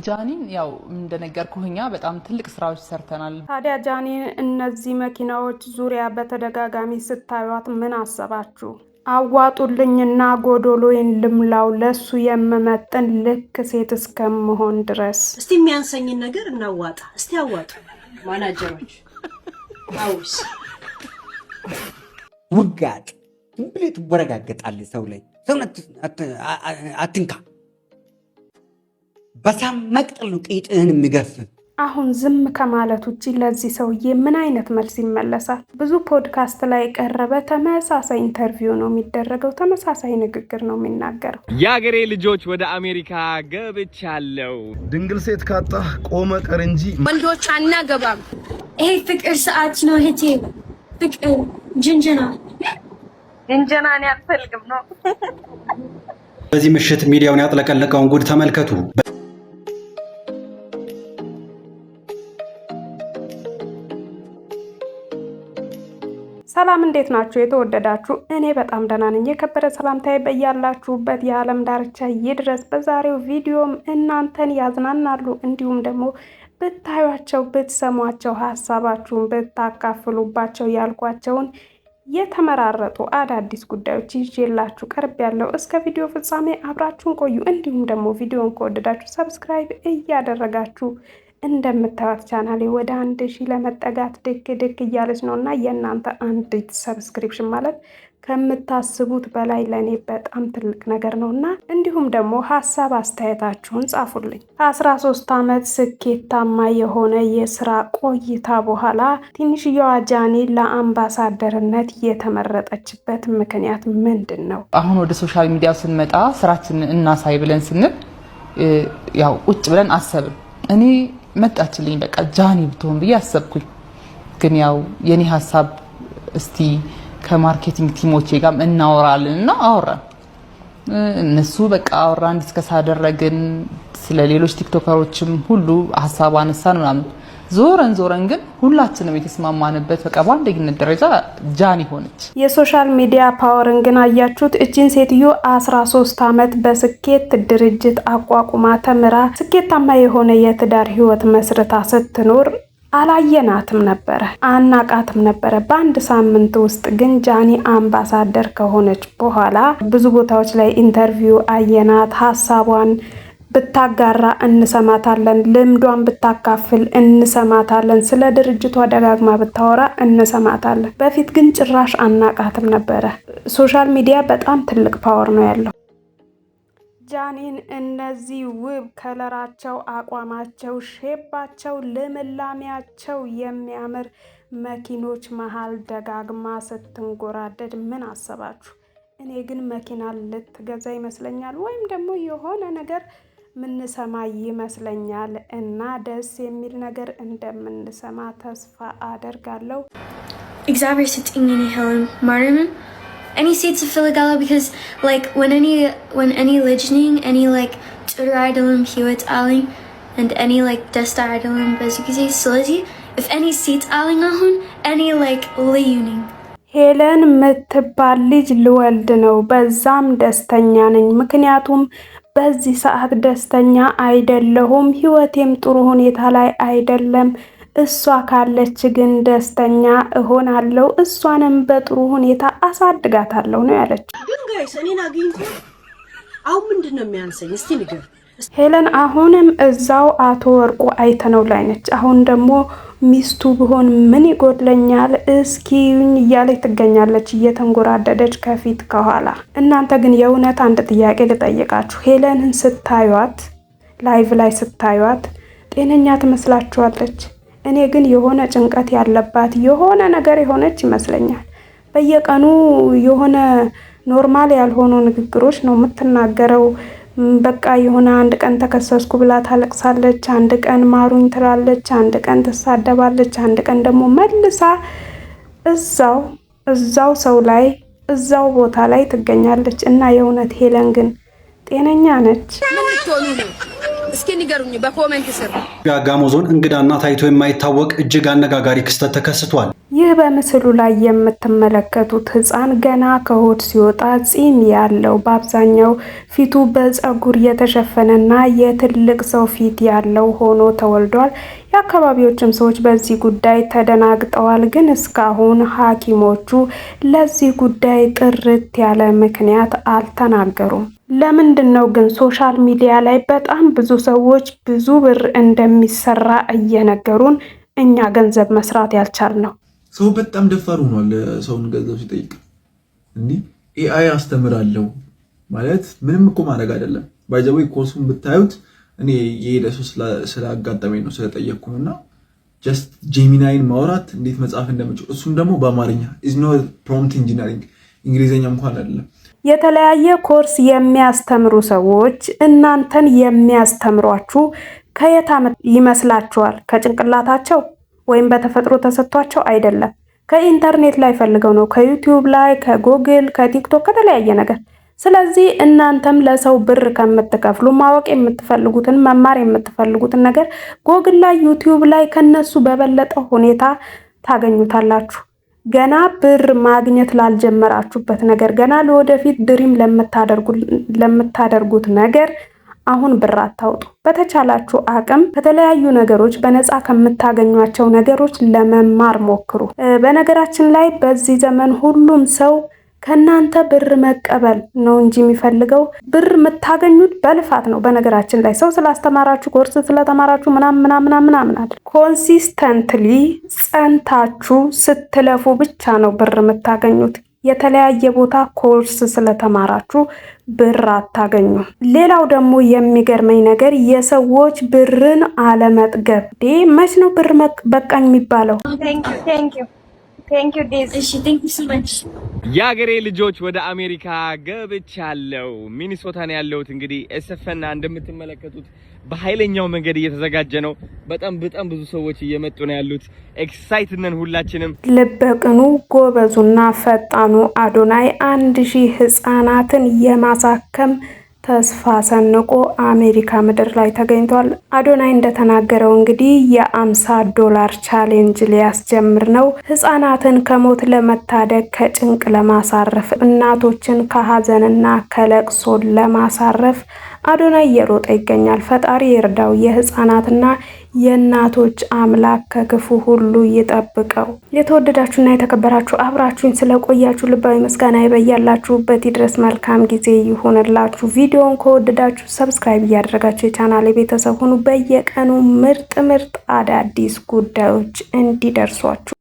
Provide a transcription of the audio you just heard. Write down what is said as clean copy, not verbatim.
ጃኒን ያው እንደነገርኩህኛ በጣም ትልቅ ስራዎች ሰርተናል። ታዲያ ጃኒን እነዚህ መኪናዎች ዙሪያ በተደጋጋሚ ስታዩት ምን አሰባችሁ? አዋጡልኝና ጎዶሎዬን ልምላው ለሱ የምመጥን ልክ ሴት እስከምሆን ድረስ። እስቲ የሚያንሰኝን ነገር እናዋጣ። እስቲ አዋጡ ማናጀሮች። አውስ ውጋጥ ብሌት ወረጋገጣል ሰው ላይ ሰውነት አትንካ። በሳም መቅጠል ነው ቂጥህን የሚገፍ። አሁን ዝም ከማለት ውጪ ለዚህ ሰውዬ ምን አይነት መልስ ይመለሳል? ብዙ ፖድካስት ላይ ቀረበ፣ ተመሳሳይ ኢንተርቪው ነው የሚደረገው፣ ተመሳሳይ ንግግር ነው የሚናገረው። የአገሬ ልጆች ወደ አሜሪካ ገብቻለሁ። ድንግል ሴት ካጣ ቆመ ቀር እንጂ ወንዶች አናገባም። ይሄ ፍቅር ሰዓት ነው እህቴ። ፍቅር ጅንጀናን ያልፈልግም ነው። በዚህ ምሽት ሚዲያውን ያጥለቀለቀውን ጉድ ተመልከቱ። ሰላም እንዴት ናችሁ? የተወደዳችሁ እኔ በጣም ደህና ነኝ። የከበረ ሰላምታዬ በያላችሁበት የዓለም ዳርቻ ይድረስ። በዛሬው ቪዲዮም እናንተን ያዝናናሉ እንዲሁም ደግሞ ብታዩቸው ብትሰሟቸው ሀሳባችሁን ብታካፍሉባቸው ያልኳቸውን የተመራረጡ አዳዲስ ጉዳዮች ይዤላችሁ ቀርብ ያለው። እስከ ቪዲዮ ፍጻሜ አብራችሁን ቆዩ። እንዲሁም ደግሞ ቪዲዮን ከወደዳችሁ ሰብስክራይብ እያደረጋችሁ እንደምታዩት ቻናሌ ወደ 1000 ለመጠጋት ድክ እያለች ነውና የእናንተ አንዲት ሰብስክሪፕሽን ማለት ከምታስቡት በላይ ለኔ በጣም ትልቅ ነገር ነውና እንዲሁም ደግሞ ሀሳብ አስተያየታችሁን ጻፉልኝ። ከ13 ዓመት ስኬታማ የሆነ የስራ ቆይታ በኋላ ትንሽዬዋ ጃኒ ለአምባሳደርነት የተመረጠችበት ምክንያት ምንድን ነው? አሁን ወደ ሶሻል ሚዲያ ስንመጣ ስራችንን እናሳይ ብለን ስንል ያው ቁጭ ብለን አሰብን። እኔ መጣችልኝ በቃ ጃኒ ብትሆን ብዬ አሰብኩኝ። ግን ያው የኔ ሀሳብ እስቲ ከማርኬቲንግ ቲሞቼ ጋር እናወራለንና አወራን። እነሱ በቃ አወራን፣ ዲስከስ አደረግን። ስለ ሌሎች ቲክቶከሮችም ሁሉ ሀሳብ አነሳን ምናምን። ዞረን ግን ሁላችንም የተስማማንበት በቃ በአንደኝነት ደረጃ ጃኒ ሆነች። የሶሻል ሚዲያ ፓወርን ግን አያችሁት? እቺን ሴትዮ 13 ዓመት በስኬት ድርጅት አቋቁማ ተምራ ስኬታማ የሆነ የትዳር ህይወት መስርታ ስትኖር አላየናትም ነበረ፣ አናቃትም ነበረ። በአንድ ሳምንት ውስጥ ግን ጃኒ አምባሳደር ከሆነች በኋላ ብዙ ቦታዎች ላይ ኢንተርቪው አየናት። ሀሳቧን ብታጋራ እንሰማታለን፣ ልምዷን ብታካፍል እንሰማታለን፣ ስለ ድርጅቷ ደጋግማ ብታወራ እንሰማታለን። በፊት ግን ጭራሽ አናቃትም ነበረ። ሶሻል ሚዲያ በጣም ትልቅ ፓወር ነው ያለው። ጃኒን እነዚህ ውብ ከለራቸው፣ አቋማቸው፣ ሼባቸው፣ ልምላሜያቸው የሚያምር መኪኖች መሃል ደጋግማ ስትንጎራደድ ምን አሰባችሁ? እኔ ግን መኪና ልትገዛ ይመስለኛል ወይም ደግሞ የሆነ ነገር ምንሰማ ይመስለኛል እና ደስ የሚል ነገር እንደምንሰማ ተስፋ አደርጋለሁ። እግዚአብሔር ስጥኝ እኔ ሄለን ማርያምን any seats of Philagala because like when any listening any like ጥሩ አይደለም ህይወት አለኝ and any like ደስታ አይደለም በዚህ ጊዜ። ስለዚህ if any seats አለኝ አሁን any like ልዩነኝ። ሄለን ምትባል ልጅ ልወልድ ነው፣ በዛም ደስተኛ ነኝ። ምክንያቱም በዚህ ሰዓት ደስተኛ አይደለሁም፣ ህይወቴም ጥሩ ሁኔታ ላይ አይደለም። እሷ ካለች ግን ደስተኛ እሆናለሁ፣ እሷንም በጥሩ ሁኔታ አሳድጋታለሁ ነው ያለችው። ግን ጋይስ እኔን አግኝቶ አሁን ምንድነው የሚያንሰኝ? እስቲ ንገር። ሄለን አሁንም እዛው አቶ ወርቁ አይተነው ላይ ነች። አሁን ደግሞ ሚስቱ ብሆን ምን ይጎድለኛል እስኪኝ እያለች ትገኛለች፣ እየተንጎራደደች ከፊት ከኋላ። እናንተ ግን የእውነት አንድ ጥያቄ ልጠይቃችሁ። ሄለንን ስታዩት ላይቭ ላይ ስታዩት ጤነኛ ትመስላችኋለች? እኔ ግን የሆነ ጭንቀት ያለባት የሆነ ነገር የሆነች ይመስለኛል። በየቀኑ የሆነ ኖርማል ያልሆኑ ንግግሮች ነው የምትናገረው። በቃ የሆነ አንድ ቀን ተከሰስኩ ብላ ታለቅሳለች፣ አንድ ቀን ማሩኝ ትላለች፣ አንድ ቀን ትሳደባለች፣ አንድ ቀን ደግሞ መልሳ እዛው ሰው ላይ እዛው ቦታ ላይ ትገኛለች። እና የእውነት ሄለን ግን ጤነኛ ነች? እስኪ ንገሩኝ በኮሜንት ስር። ጋሞ ዞን እንግዳና ታይቶ የማይታወቅ እጅግ አነጋጋሪ ክስተት ተከስቷል። ይህ በምስሉ ላይ የምትመለከቱት ህፃን ገና ከሆድ ሲወጣ ጺም ያለው በአብዛኛው ፊቱ በፀጉር የተሸፈነና የትልቅ ሰው ፊት ያለው ሆኖ ተወልዷል። የአካባቢዎችም ሰዎች በዚህ ጉዳይ ተደናግጠዋል። ግን እስካሁን ሐኪሞቹ ለዚህ ጉዳይ ጥርት ያለ ምክንያት አልተናገሩም። ለምንድን ነው ግን ሶሻል ሚዲያ ላይ በጣም ብዙ ሰዎች ብዙ ብር እንደሚሰራ እየነገሩን እኛ ገንዘብ መስራት ያልቻልነው? ሰው በጣም ደፋር ሆኗል። ሰውን ገንዘብ ሲጠይቅ እንዲህ ኤአይ አስተምራለሁ ማለት ምንም እኮ ማድረግ አይደለም። ባይዘዌ ኮርሱን ብታዩት እኔ የሄደ ሰው ስላጋጠመኝ ነው ስለጠየቅኩና ጀስት ጄሚናይን ማውራት እንዴት መጻፍ እንደምችል እሱም ደግሞ በአማርኛ ኢዝ ኖት ፕሮምፕት ኢንጂነሪንግ እንግሊዘኛ እንኳን አይደለም። የተለያየ ኮርስ የሚያስተምሩ ሰዎች እናንተን የሚያስተምሯችሁ ከየት ይመስላችኋል? ከጭንቅላታቸው ወይም በተፈጥሮ ተሰጥቷቸው አይደለም። ከኢንተርኔት ላይ ፈልገው ነው፣ ከዩቲዩብ ላይ፣ ከጉግል፣ ከቲክቶክ፣ ከተለያየ ነገር። ስለዚህ እናንተም ለሰው ብር ከምትከፍሉ ማወቅ የምትፈልጉትን መማር የምትፈልጉትን ነገር ጉግል ላይ፣ ዩቲዩብ ላይ ከነሱ በበለጠ ሁኔታ ታገኙታላችሁ። ገና ብር ማግኘት ላልጀመራችሁበት ነገር፣ ገና ለወደፊት ድሪም ለምታደርጉት ነገር አሁን ብር አታውጡ። በተቻላችሁ አቅም ከተለያዩ ነገሮች በነፃ ከምታገኟቸው ነገሮች ለመማር ሞክሩ። በነገራችን ላይ በዚህ ዘመን ሁሉም ሰው ከናንተ ብር መቀበል ነው እንጂ የሚፈልገው ብር የምታገኙት በልፋት ነው። በነገራችን ላይ ሰው ስላስተማራችሁ ኮርስ ስለተማራችሁ ምናምን አይደል። ኮንሲስተንትሊ ጸንታችሁ ስትለፉ ብቻ ነው ብር የምታገኙት። የተለያየ ቦታ ኮርስ ስለተማራችሁ ብር አታገኙ። ሌላው ደግሞ የሚገርመኝ ነገር የሰዎች ብርን አለመጥገብ። መች ነው ብር በቃኝ የሚባለው? የአገሬ ልጆች ወደ አሜሪካ ገብቻለሁ። ሚኒሶታ ነው ያለሁት። እንግዲህ ኤስኤፍና እንደምትመለከቱት በኃይለኛው መንገድ እየተዘጋጀ ነው። በጣም ብዙ ሰዎች እየመጡ ነው ያሉት። ኤክሳይትድ ነን ሁላችንም። ልበቅኑ ጎበዙና ፈጣኑ አዶናይ 1000 ህፃናትን የማሳከም ተስፋ ሰንቆ አሜሪካ ምድር ላይ ተገኝቷል። አዶናይ እንደተናገረው እንግዲህ $50 ቻሌንጅ ሊያስጀምር ነው። ህፃናትን ከሞት ለመታደግ፣ ከጭንቅ ለማሳረፍ፣ እናቶችን ከሀዘንና ከለቅሶ ለማሳረፍ አዶናይ እየሮጠ ይገኛል። ፈጣሪ ይርዳው። የህፃናትና የእናቶች አምላክ ከክፉ ሁሉ ይጠብቀው። የተወደዳችሁና የተከበራችሁ አብራችሁኝ ስለቆያችሁ ልባዊ ምስጋና ይበያላችሁበት ይድረስ። መልካም ጊዜ ይሁንላችሁ። ቪዲዮውን ከወደዳችሁ ሰብስክራይብ እያደረጋችሁ የቻናሌ ቤተሰብ ሁኑ። በየቀኑ ምርጥ አዳዲስ ጉዳዮች እንዲደርሷችሁ